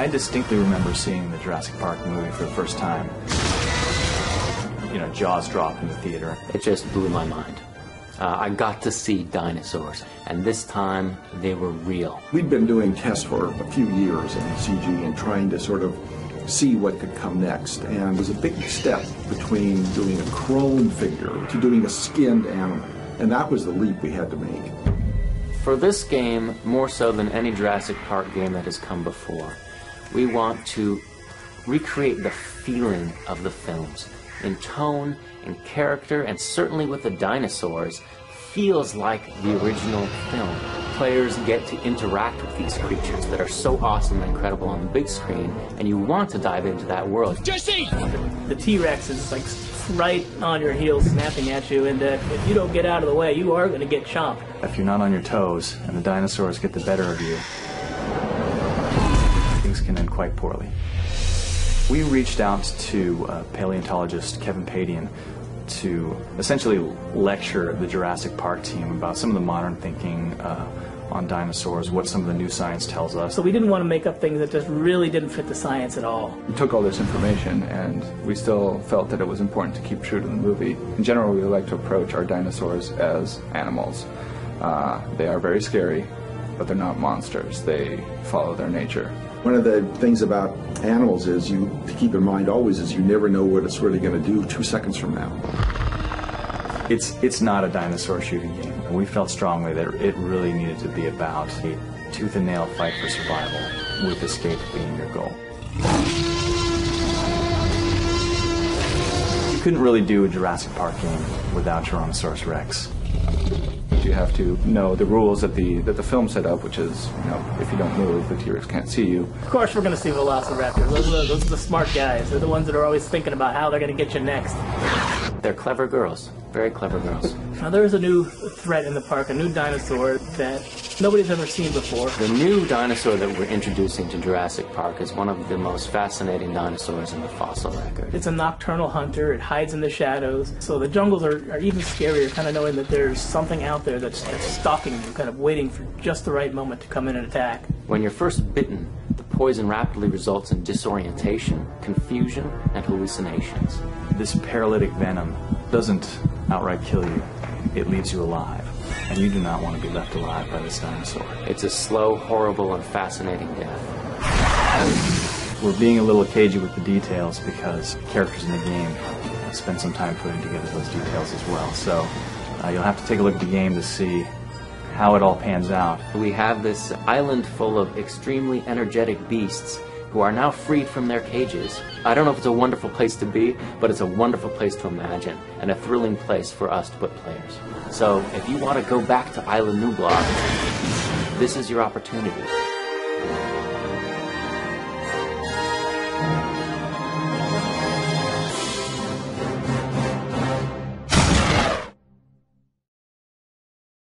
I distinctly remember seeing the Jurassic Park movie for the first time. You know, jaws dropped in the theater. It just blew my mind. I got to see dinosaurs, and this time they were real. We'd been doing tests for a few years in CG and trying to sort of see what could come next. And there's a big step between doing a chrome figure to doing a skinned animal. And that was the leap we had to make. For this game, more so than any Jurassic Park game that has come before, we want to recreate the feeling of the films. In tone, in character, and certainly with the dinosaurs, feels like the original film. Players get to interact with these creatures that are so awesome and incredible on the big screen, and you want to dive into that world. Jesse! The T-Rex is like right on your heels snapping at you, and if you don't get out of the way, you are going to get chomped. If you're not on your toes and the dinosaurs get the better of you, things can end quite poorly. We reached out to paleontologist Kevin Padian to essentially lecture the Jurassic Park team about some of the modern thinking on dinosaurs, what some of the new science tells us. So we didn't want to make up things that just really didn't fit the science at all. We took all this information and we still felt that it was important to keep true to the movie. In general, we like to approach our dinosaurs as animals. They are very scary, but they're not monsters. They follow their nature. One of the things about animals is to keep in mind always is you never know what it's really going to do 2 seconds from now. It's not a dinosaur shooting game. We felt strongly that it really needed to be about a tooth and nail fight for survival, with escape being your goal. You couldn't really do a Jurassic Park game without Tyrannosaurus Rex. You have to know the rules that the film set up, which is, you know, if you don't move, the T-Rex can't see you. Of course we're going to see Velociraptors. Those are the smart guys. They're the ones that are always thinking about how they're going to get you next. They're clever girls. Very clever girls. Now there is a new threat in the park, a new dinosaur that nobody's ever seen before. The new dinosaur that we're introducing to Jurassic Park is one of the most fascinating dinosaurs in the fossil record. It's a nocturnal hunter. It hides in the shadows. So the jungles are even scarier, kind of knowing that there's something out there that's stalking you, kind of waiting for just the right moment to come in and attack. When you're first bitten, the poison rapidly results in disorientation, confusion, and hallucinations. This paralytic venom doesn't outright kill you. It leaves you alive. And you do not want to be left alive by this dinosaur. It's a slow, horrible, and fascinating death. We're being a little cagey with the details because characters in the game spend some time putting together those details as well. So you'll have to take a look at the game to see how it all pans out. We have this island full of extremely energetic beasts who are now freed from their cages. I don't know if it's a wonderful place to be, but it's a wonderful place to imagine, and a thrilling place for us to put players. So if you want to go back to Isla Nublar, this is your opportunity.